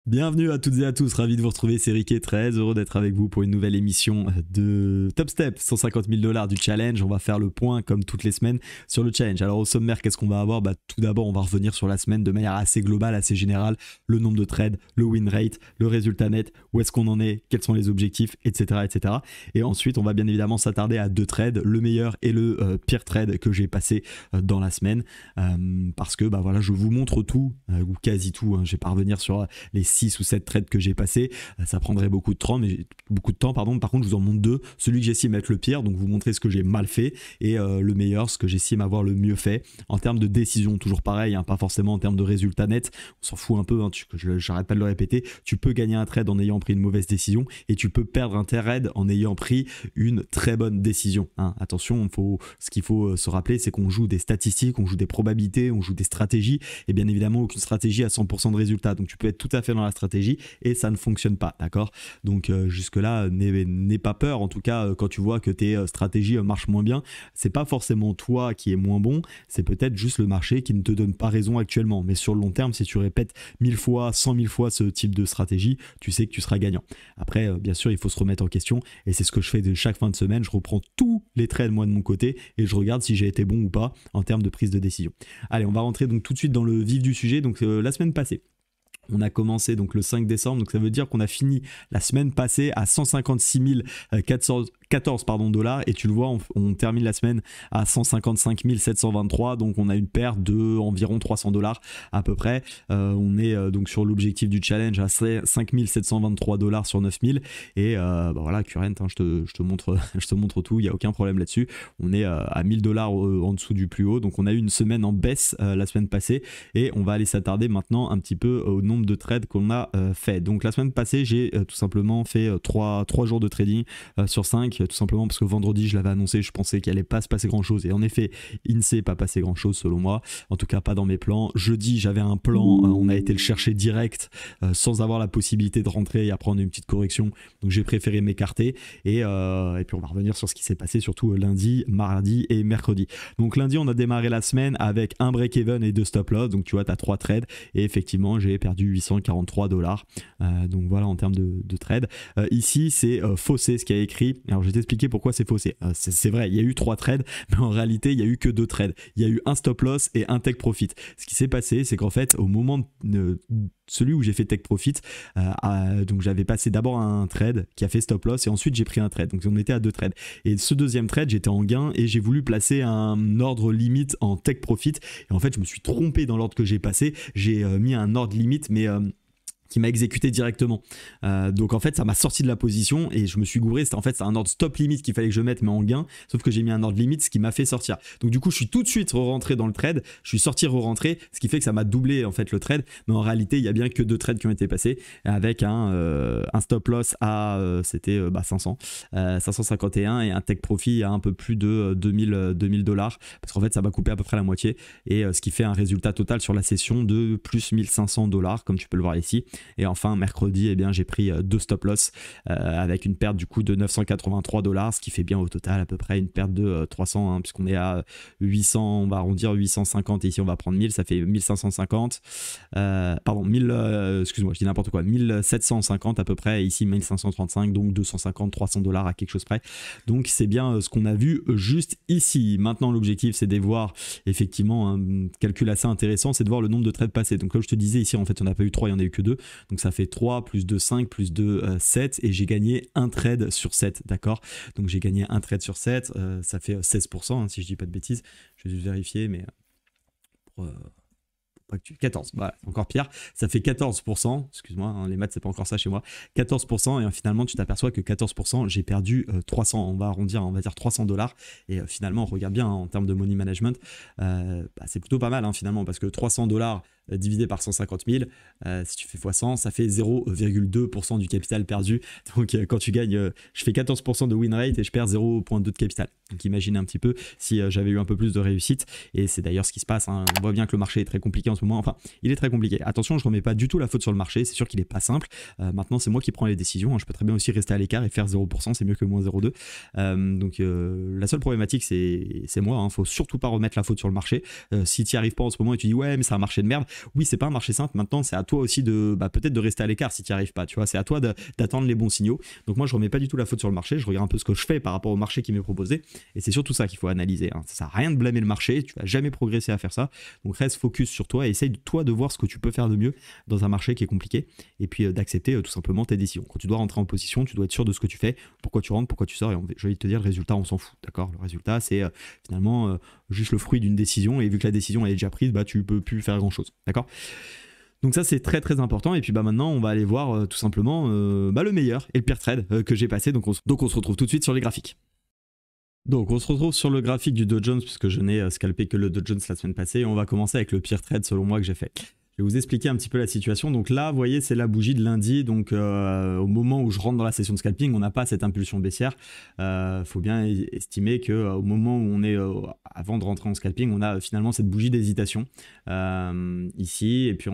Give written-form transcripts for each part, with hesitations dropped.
Bienvenue à toutes et à tous, ravi de vous retrouver, c'est Rick et très heureux d'être avec vous pour une nouvelle émission de Top Step, 150 000 $ du challenge. On va faire le point comme toutes les semaines sur le challenge. Alors au sommaire, qu'est-ce qu'on va avoir? Tout d'abord, on va revenir sur la semaine de manière assez globale, assez générale, le nombre de trades, le win rate, le résultat net, où est-ce qu'on en est, quels sont les objectifs, etc. etc. Et ensuite, on va bien évidemment s'attarder à deux trades, le meilleur et le pire trade que j'ai passé dans la semaine, parce que voilà, je vous montre tout, ou quasi tout, hein. Je vais pas revenir sur les 6 ou 7 trades que j'ai passés, ça prendrait beaucoup de temps, pardon. Par contre, je vous en montre deux, celui que j'estime être le pire, donc vous montrer ce que j'ai mal fait, et le meilleur, ce que j'estime avoir le mieux fait en termes de décision. Toujours pareil, hein, pas forcément en termes de résultat net, on s'en fout un peu, hein, j'arrête pas de le répéter. Tu peux gagner un trade en ayant pris une mauvaise décision, et tu peux perdre un trade en ayant pris une très bonne décision, hein. Attention, ce qu'il faut se rappeler, c'est qu'on joue des statistiques, on joue des probabilités, on joue des stratégies, et bien évidemment aucune stratégie à 100% de résultat, donc tu peux être tout à fait dans la stratégie et ça ne fonctionne pas, d'accord? Donc jusque là, n'aie pas peur. En tout cas, quand tu vois que tes stratégies marchent moins bien, c'est pas forcément toi qui est moins bon, c'est peut-être juste le marché qui ne te donne pas raison actuellement. Mais sur le long terme, si tu répètes 1000 fois, 100 000 fois ce type de stratégie, tu sais que tu seras gagnant. Après, bien sûr, il faut se remettre en question, et c'est ce que je fais de chaque fin de semaine. Je reprends tous les trades moi de mon côté et je regarde si j'ai été bon ou pas en termes de prise de décision. Allez, on va rentrer donc tout de suite dans le vif du sujet. Donc la semaine passée, on a commencé donc le 5 décembre, donc ça veut dire qu'on a fini la semaine passée à 156 414 $, et tu le vois, on termine la semaine à 155 723, donc on a une perte de environ 300 $ à peu près. On est donc sur l'objectif du challenge à 5 723 $ sur 9000, et voilà, Current, hein, je te montre tout, il n'y a aucun problème là-dessus. On est à 1000 $ en dessous du plus haut, donc on a eu une semaine en baisse la semaine passée, et on va aller s'attarder maintenant un petit peu au nombre de trades qu'on a fait. Donc la semaine passée, j'ai tout simplement fait 3 jours de trading sur 5, tout simplement parce que vendredi je l'avais annoncé, je pensais qu'il allait pas se passer grand chose, et en effet il ne s'est pas passé grand chose selon moi, en tout cas pas dans mes plans. Jeudi j'avais un plan, on a été le chercher direct sans avoir la possibilité de rentrer et à prendre une petite correction, donc j'ai préféré m'écarter, et puis on va revenir sur ce qui s'est passé surtout lundi, mardi et mercredi. Donc lundi on a démarré la semaine avec un break-even et deux stop-loss, donc tu vois tu as 3 trades, et effectivement j'ai perdu 843 $, donc voilà en termes de trade. Ici c'est faussé ce qui a écrit. Alors je vais t'expliquer pourquoi c'est faussé. C'est vrai, il y a eu 3 trades, mais en réalité il y a eu que 2 trades. Il y a eu un stop loss et un take profit. Ce qui s'est passé, c'est qu'en fait au moment celui où j'ai fait take profit, donc j'avais passé d'abord un trade qui a fait stop loss, et ensuite j'ai pris un trade, donc on était à 2 trades, et ce deuxième trade j'étais en gain et j'ai voulu placer un ordre limite en take profit, et en fait je me suis trompé dans l'ordre que j'ai passé. J'ai mis un ordre limite mais qui m'a exécuté directement, donc en fait ça m'a sorti de la position et je me suis gouré. C'était en fait un ordre stop limite qu'il fallait que je mette mais en gain, sauf que j'ai mis un ordre limite, ce qui m'a fait sortir. Donc du coup je suis tout de suite rentré dans le trade, je suis sorti re-rentré, ce qui fait que ça m'a doublé en fait le trade, mais en réalité il y a bien que 2 trades qui ont été passés, avec un stop loss à c'était 551, et un take profit à un peu plus de 2000 $, parce qu'en fait ça m'a coupé à peu près la moitié, et ce qui fait un résultat total sur la session de plus 1500 $, comme tu peux le voir ici. Et enfin mercredi, eh bien j'ai pris 2 stop loss avec une perte du coup de 983 $, ce qui fait bien au total à peu près une perte de 300, hein, puisqu'on est à 800, on va arrondir 850, et ici on va prendre 1000, ça fait 1550, pardon 1000, excuse-moi je dis n'importe quoi, 1750 à peu près, et ici 1535, donc 250, 300 $ à quelque chose près. Donc c'est bien ce qu'on a vu juste ici. Maintenant l'objectif c'est de voir effectivement un calcul assez intéressant, c'est de voir le nombre de trades passés. Donc comme je te disais ici en fait on n'a pas eu 3, il n'y en a eu que 2, donc ça fait 3 plus 2 5 plus 2 7, et j'ai gagné un trade sur 7, d'accord? Donc j'ai gagné un trade sur 7, ça fait 16%, hein, si je dis pas de bêtises, je vais juste vérifier, mais pour, 14, voilà, encore pire, ça fait 14%, excuse-moi, hein, les maths c'est pas encore ça chez moi, 14%, et finalement tu t'aperçois que 14%, j'ai perdu 300, on va arrondir, on va dire 300 $, et finalement regarde bien, hein, en termes de money management, c'est plutôt pas mal, hein, finalement, parce que 300 $ divisé par 150 000, si tu fais x100, ça fait 0,2% du capital perdu. Donc quand tu gagnes, je fais 14% de win rate et je perds 0,2 de capital. Donc imaginez un petit peu si j'avais eu un peu plus de réussite, et c'est d'ailleurs ce qui se passe, hein. On voit bien que le marché est très compliqué en ce moment, enfin il est très compliqué. Attention, je ne remets pas du tout la faute sur le marché, c'est sûr qu'il n'est pas simple. Maintenant c'est moi qui prends les décisions, hein. Je peux très bien aussi rester à l'écart et faire 0%, c'est mieux que moins 0,2. Donc la seule problématique c'est moi, hein. Faut surtout pas remettre la faute sur le marché. Si tu n'y arrives pas en ce moment et tu dis ouais mais c'est un marché de merde, Oui, c'est pas un marché simple. Maintenant, c'est à toi aussi de peut-être de rester à l'écart si tu n'y arrives pas. Tu vois, c'est à toi d'attendre les bons signaux. Donc moi, je remets pas du tout la faute sur le marché. Je regarde un peu ce que je fais par rapport au marché qui m'est proposé. Et c'est surtout ça qu'il faut analyser. Hein. Ça sert à rien de blâmer le marché. Tu vas jamais progresser à faire ça. Donc reste focus sur toi et essaye toi de voir ce que tu peux faire de mieux dans un marché qui est compliqué. Et puis d'accepter tout simplement tes décisions. Quand tu dois rentrer en position, tu dois être sûr de ce que tu fais, pourquoi tu rentres, pourquoi tu sors. Et j'ai envie de te dire, le résultat, on s'en fout. D'accord ? Le résultat, c'est finalement juste le fruit d'une décision. Et vu que la décision elle est déjà prise, tu peux plus faire grand chose. D'accord ? Donc ça c'est très très important et puis maintenant on va aller voir tout simplement le meilleur et le pire trade que j'ai passé. Donc on se retrouve tout de suite sur les graphiques. Donc on se retrouve sur le graphique du Dow Jones puisque je n'ai scalpé que le Dow Jones la semaine passée et on va commencer avec le pire trade selon moi que j'ai fait. Je vais vous expliquer un petit peu la situation. Donc là, vous voyez, c'est la bougie de lundi. Donc au moment où je rentre dans la session de scalping, on n'a pas cette impulsion baissière. Faut bien estimer qu'au moment où on est, avant de rentrer en scalping, on a finalement cette bougie d'hésitation ici. Et puis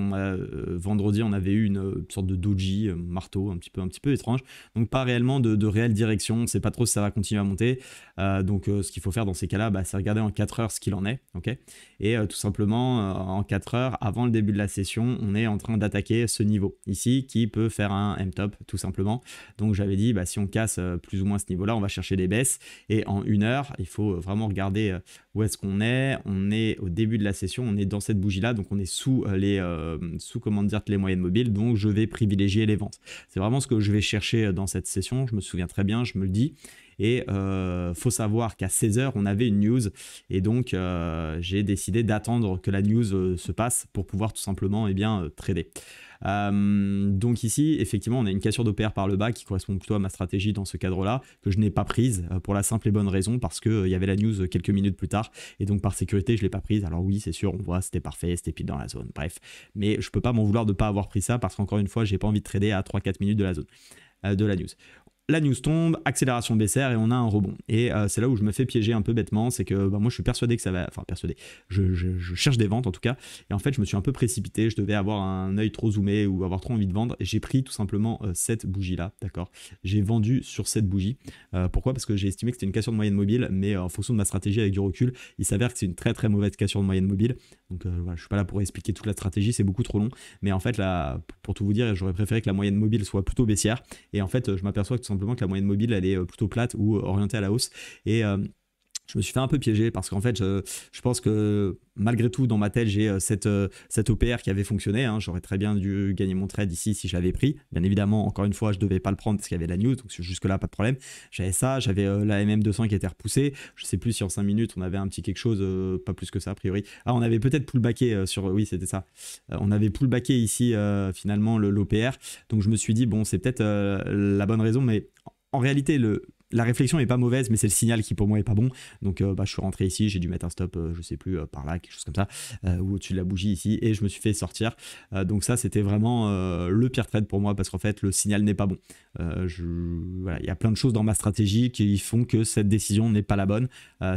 vendredi, on avait eu une sorte de doji, marteau, un petit peu étrange. Donc pas réellement de réelle direction. On ne sait pas trop si ça va continuer à monter. Donc ce qu'il faut faire dans ces cas-là, c'est regarder en 4 heures ce qu'il en est. Okay, et tout simplement, en 4 heures, avant le début de la session, on est en train d'attaquer ce niveau ici qui peut faire un M-top tout simplement. Donc j'avais dit si on casse plus ou moins ce niveau là, on va chercher des baisses et en 1 heure il faut vraiment regarder où est-ce qu'on est. On est au début de la session, on est dans cette bougie là, donc on est sous les les moyennes mobiles, donc je vais privilégier les ventes. C'est vraiment ce que je vais chercher dans cette session, je me souviens très bien, je me le dis. Et faut savoir qu'à 16h, on avait une news et donc j'ai décidé d'attendre que la news se passe pour pouvoir tout simplement trader. Donc ici, effectivement, on a une cassure d'OPR par le bas qui correspond plutôt à ma stratégie dans ce cadre-là, que je n'ai pas prise pour la simple et bonne raison parce qu'il y avait la news quelques minutes plus tard et donc par sécurité, je ne l'ai pas prise. Alors oui, c'est sûr, on voit, c'était parfait, c'était pile dans la zone, bref. Mais je ne peux pas m'en vouloir de ne pas avoir pris ça parce qu'encore une fois, je n'ai pas envie de trader à 3-4 minutes de la zone, de la news. La news tombe, accélération baissière et on a un rebond. Et c'est là où je me fais piéger un peu bêtement, c'est que moi je suis persuadé que ça va... Enfin persuadé, je cherche des ventes en tout cas. Et en fait je me suis un peu précipité, je devais avoir un œil trop zoomé ou avoir trop envie de vendre. Et j'ai pris tout simplement cette bougie là, d'accord. J'ai vendu sur cette bougie. Pourquoi ? Parce que j'ai estimé que c'était une cassure de moyenne mobile, mais en fonction de ma stratégie avec du recul, il s'avère que c'est une très très mauvaise cassure de moyenne mobile. Donc voilà, je suis pas là pour expliquer toute la stratégie, c'est beaucoup trop long. Mais en fait là, pour tout vous dire, j'aurais préféré que la moyenne mobile soit plutôt baissière. Et en fait je m'aperçois que tout simplement que la moyenne mobile elle est plutôt plate ou orientée à la hausse et je me suis fait un peu piéger parce qu'en fait je pense que malgré tout dans ma tête j'ai cette OPR qui avait fonctionné, hein. J'aurais très bien dû gagner mon trade ici si je l'avais pris, bien évidemment encore une fois je devais pas le prendre parce qu'il y avait la news, donc jusque là pas de problème, j'avais ça, j'avais la MM200 qui était repoussée, je sais plus si en 5 minutes on avait un petit quelque chose, pas plus que ça a priori, on avait peut-être pullbacké sur, oui c'était ça, on avait pullbacké ici finalement l'OPR, donc je me suis dit bon c'est peut-être la bonne raison, mais en réalité la réflexion est pas mauvaise, mais c'est le signal qui pour moi est pas bon. Donc je suis rentré ici, j'ai dû mettre un stop, je sais plus, par là, quelque chose comme ça, ou au-dessus de la bougie ici, et je me suis fait sortir. Donc ça, c'était vraiment le pire trade pour moi, parce qu'en fait, le signal n'est pas bon. Voilà, il y a plein de choses dans ma stratégie qui font que cette décision n'est pas la bonne.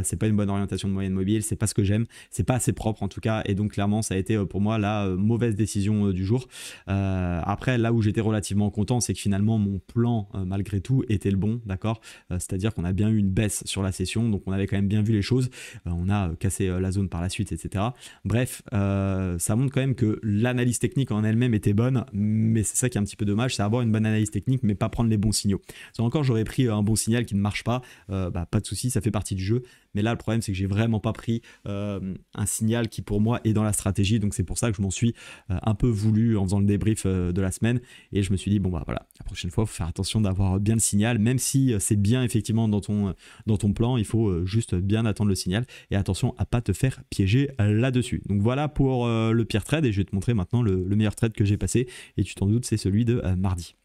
C'est pas une bonne orientation de moyenne mobile, c'est pas ce que j'aime, c'est pas assez propre en tout cas, et donc clairement, ça a été pour moi la mauvaise décision du jour. Après, là où j'étais relativement content, c'est que finalement, mon plan, malgré tout, était le bon, d'accord ? C'est-à-dire qu'on a bien eu une baisse sur la session, donc on avait quand même bien vu les choses, on a cassé la zone par la suite, etc. Bref, ça montre quand même que l'analyse technique en elle-même était bonne, mais c'est ça qui est un petit peu dommage, c'est avoir une bonne analyse technique, mais pas prendre les bons signaux. Si encore j'aurais pris un bon signal qui ne marche pas, pas de souci, ça fait partie du jeu, mais là le problème c'est que j'ai vraiment pas pris un signal qui pour moi est dans la stratégie, donc c'est pour ça que je m'en suis un peu voulu en faisant le débrief de la semaine, et je me suis dit bon voilà, la prochaine fois il faut faire attention d'avoir bien le signal, même si c'est bien effectivement dans ton plan, il faut juste bien attendre le signal et attention à pas te faire piéger là-dessus. Donc voilà pour le pire trade, et je vais te montrer maintenant le meilleur trade que j'ai passé, et tu t'en doutes, c'est celui de mardi.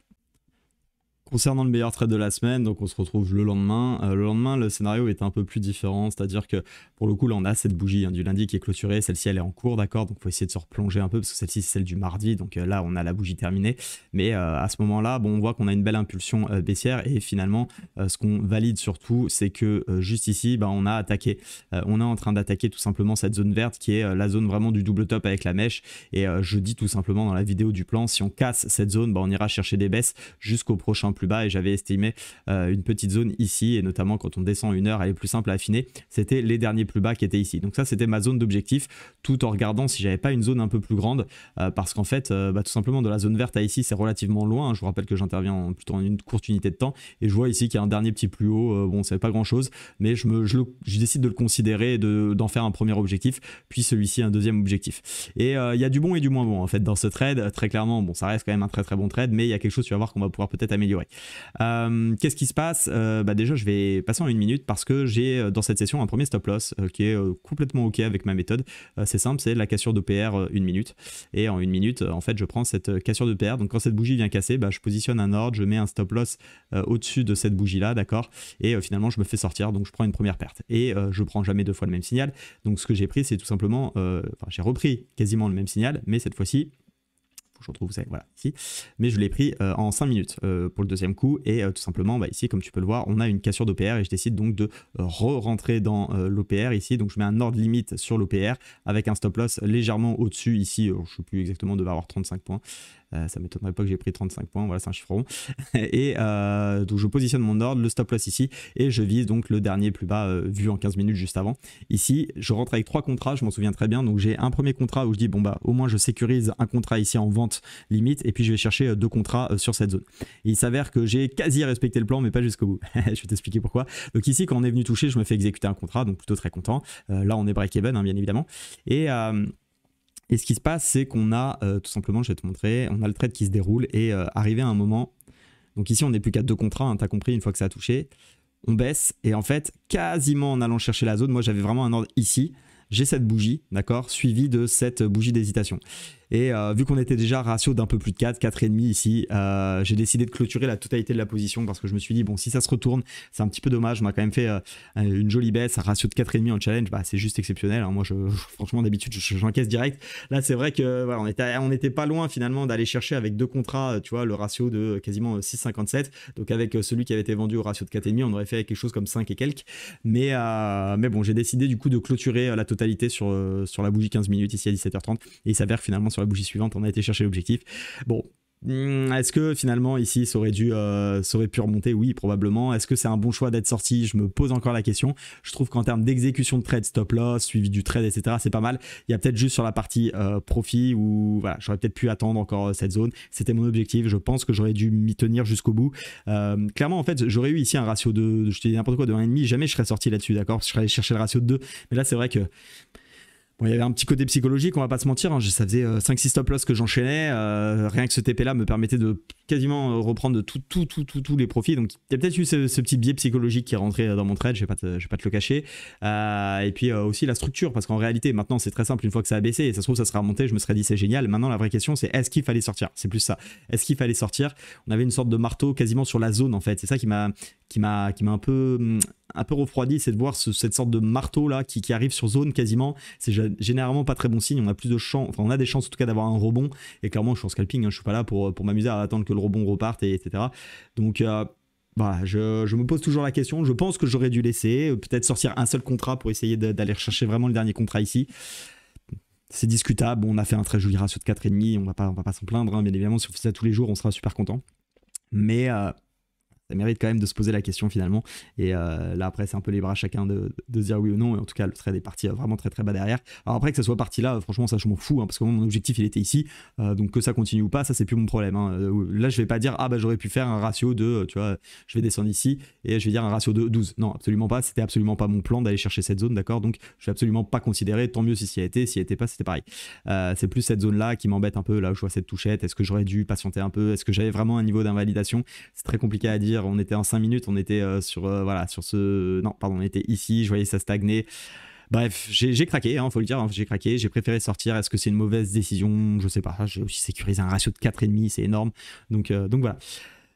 Concernant le meilleur trade de la semaine, donc on se retrouve le lendemain. Le lendemain, le scénario est un peu plus différent, c'est-à-dire que pour le coup, là, on a cette bougie du lundi qui est clôturée. Celle-ci, elle est en cours, d'accord ? Donc, il faut essayer de se replonger un peu parce que celle-ci, c'est celle du mardi. Donc là, on a la bougie terminée. Mais à ce moment-là, on voit qu'on a une belle impulsion baissière. Et finalement, ce qu'on valide surtout, c'est que juste ici, on a attaqué. On est en train d'attaquer tout simplement cette zone verte qui est la zone vraiment du double top avec la mèche. Et je dis tout simplement dans la vidéo du plan, si on casse cette zone, on ira chercher des baisses jusqu'au prochain plus bas et j'avais estimé une petite zone ici, et notamment quand on descend 1 heure, elle est plus simple à affiner, c'était les derniers plus bas qui étaient ici. Donc ça c'était ma zone d'objectif, tout en regardant si j'avais pas une zone un peu plus grande, parce qu'en fait tout simplement de la zone verte à ici c'est relativement loin, hein. Je vous rappelle que j'interviens plutôt en une courte unité de temps, et je vois ici qu'il y a un dernier petit plus haut, bon c'est pas grand chose, mais je décide de le considérer et d'en faire un premier objectif, puis celui-ci un deuxième objectif. Et il y a du bon et du moins bon en fait dans ce trade, très clairement, bon ça reste quand même un très très bon trade, mais il y a quelque chose, tu vas voir, qu'on va pouvoir peut-être améliorer. Qu'est-ce qui se passe? Déjà je vais passer en 1 minute parce que j'ai dans cette session un premier stop loss qui est complètement ok avec ma méthode. C'est simple, c'est la cassure d'OPR 1 minute, et en 1 minute en fait je prends cette cassure d'OPR, donc quand cette bougie vient casser, je positionne un ordre, je mets un stop loss au-dessus de cette bougie là, d'accord, et finalement je me fais sortir, donc je prends une première perte, et je prends jamais 2 fois le même signal. Donc ce que j'ai pris c'est tout simplement, j'ai repris quasiment le même signal, mais cette fois-ci faut que je retrouve ça, voilà, ici, mais je l'ai pris en 5 minutes pour le deuxième coup, et tout simplement ici comme tu peux le voir on a une cassure d'OPR, et je décide donc de re-rentrer dans l'OPR ici, donc je mets un ordre limite sur l'OPR avec un stop loss légèrement au-dessus ici, je ne sais plus exactement, on devait avoir 35 points. Ça m'étonnerait pas que j'ai pris 35 points, voilà, c'est un chiffre rond. Et donc je positionne mon ordre, le stop loss ici, et je vise donc le dernier plus bas vu en 15 minutes juste avant. Ici je rentre avec 3 contrats, je m'en souviens très bien, donc j'ai un premier contrat où je dis bon au moins je sécurise un contrat ici en vente limite, et puis je vais chercher 2 contrats sur cette zone. Et il s'avère que j'ai quasi respecté le plan, mais pas jusqu'au bout. Je vais t'expliquer pourquoi. Donc ici quand on est venu toucher, je me fais exécuter un contrat, donc plutôt très content. Là on est break-even hein, bien évidemment. Et ce qui se passe, c'est qu'on a tout simplement, je vais te montrer, on a le trade qui se déroule, et arrivé à un moment, donc ici on n'est plus qu'à 2 contrats, hein, tu as compris, une fois que ça a touché, on baisse, et en fait, quasiment en allant chercher la zone, moi j'avais vraiment un ordre ici, j'ai cette bougie, d'accord, suivie de cette bougie d'hésitation. Et vu qu'on était déjà à ratio d'un peu plus de 4, 4,5 ici, j'ai décidé de clôturer la totalité de la position, parce que je me suis dit, bon, si ça se retourne, c'est un petit peu dommage. On a quand même fait une jolie baisse, un ratio de 4,5 en challenge, c'est juste exceptionnel. Hein. Moi, franchement, d'habitude, j'encaisse direct. Là, c'est vrai que voilà, on était pas loin finalement d'aller chercher avec 2 contrats, tu vois, le ratio de quasiment 6,57. Donc avec celui qui avait été vendu au ratio de 4,5, on aurait fait quelque chose comme 5 et quelques. Mais bon, j'ai décidé du coup de clôturer la totalité sur la bougie 15 minutes ici à 17h30. Et il s'avère finalement sur la bougie suivante, on a été chercher l'objectif. Bon, est-ce que finalement ici ça aurait pu remonter? Oui, probablement. Est-ce que c'est un bon choix d'être sorti? Je me pose encore la question. Je trouve qu'en termes d'exécution de trade, stop loss, suivi du trade, etc., c'est pas mal. Il y a peut-être juste sur la partie profit où voilà, j'aurais peut-être pu attendre encore cette zone. C'était mon objectif. Je pense que j'aurais dû m'y tenir jusqu'au bout. Clairement, en fait, j'aurais eu ici un ratio de, je te dis n'importe quoi, de 1,5. Jamais je serais sorti là-dessus, d'accord? Je serais allé chercher le ratio de 2. Mais là, c'est vrai que bon, il y avait un petit côté psychologique, on va pas se mentir, hein. Ça faisait 5-6 stop loss que j'enchaînais, rien que ce TP là me permettait de quasiment reprendre tous les profits, donc il y a peut-être eu ce petit biais psychologique qui est rentré dans mon trade, je vais pas te le cacher, et puis aussi la structure, parce qu'en réalité maintenant c'est très simple, une fois que ça a baissé, et ça se trouve ça sera remonté, je me serais dit c'est génial. Maintenant la vraie question c'est est-ce qu'il fallait sortir, c'est plus ça, est-ce qu'il fallait sortir? On avait une sorte de marteau quasiment sur la zone en fait, c'est ça qui m'a un peu refroidi, c'est de voir cette sorte de marteau là qui arrive sur zone quasiment. C'est généralement pas très bon signe, on a plus de chances, enfin on a des chances en tout cas d'avoir un rebond, et clairement je suis en scalping, hein, je suis pas là pour m'amuser à attendre que le rebond reparte, etc. Donc voilà, je me pose toujours la question, je pense que j'aurais dû laisser, peut-être sortir un seul contrat pour essayer d'aller rechercher vraiment le dernier contrat ici. C'est discutable, bon, on a fait un très joli ratio de 4,5, on va pas s'en plaindre, hein, bien évidemment si on fait ça tous les jours on sera super content, mais ça mérite quand même de se poser la question finalement. Et là après c'est un peu libre à chacun de se dire oui ou non. Et en tout cas le trade est parti vraiment très très bas derrière. Alors après que ça soit parti là, franchement ça je m'en fous, hein, parce que mon objectif il était ici. Donc que ça continue ou pas, ça c'est plus mon problème, hein. Là je vais pas dire j'aurais pu faire un ratio de, tu vois, je vais descendre ici et je vais dire un ratio de 12. Non, absolument pas, c'était absolument pas mon plan d'aller chercher cette zone, d'accord. Donc je vais absolument pas considérer, tant mieux si s'y a été, s'y était pas c'était pareil. C'est plus cette zone là qui m'embête un peu, là où je vois cette touchette. Est-ce que j'aurais dû patienter un peu? Est-ce que j'avais vraiment un niveau d'invalidation? C'est très compliqué à dire. On était en 5 minutes, on était voilà, sur ce... Non, pardon, on était ici, je voyais ça stagner. Bref, j'ai craqué, hein, faut le dire, hein, j'ai craqué, j'ai préféré sortir. Est-ce que c'est une mauvaise décision? Je sais pas, j'ai aussi sécurisé un ratio de 4,5, c'est énorme. Donc voilà.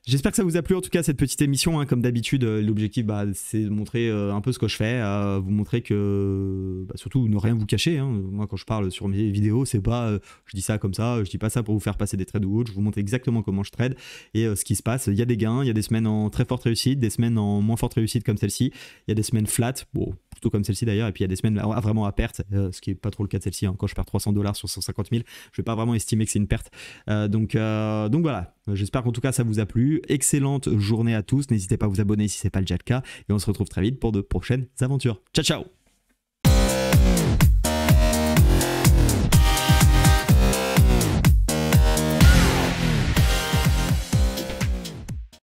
J'espère que ça vous a plu en tout cas cette petite émission, hein. Comme d'habitude l'objectif c'est de montrer un peu ce que je fais, vous montrer que surtout ne rien vous cacher, hein. Moi quand je parle sur mes vidéos c'est pas je dis ça comme ça, je dis pas ça pour vous faire passer des trades ou autre, je vous montre exactement comment je trade et ce qui se passe. Il y a des gains, il y a des semaines en très forte réussite, des semaines en moins forte réussite comme celle-ci, il y a des semaines flat, bon surtout comme celle-ci d'ailleurs, et puis il y a des semaines vraiment à perte, ce qui est pas trop le cas de celle-ci, hein. Quand je perds 300 $ sur 150 000, je vais pas vraiment estimer que c'est une perte. Donc voilà, j'espère qu'en tout cas ça vous a plu. Excellente journée à tous, n'hésitez pas à vous abonner si c'est pas déjà le cas, et on se retrouve très vite pour de prochaines aventures. Ciao ciao.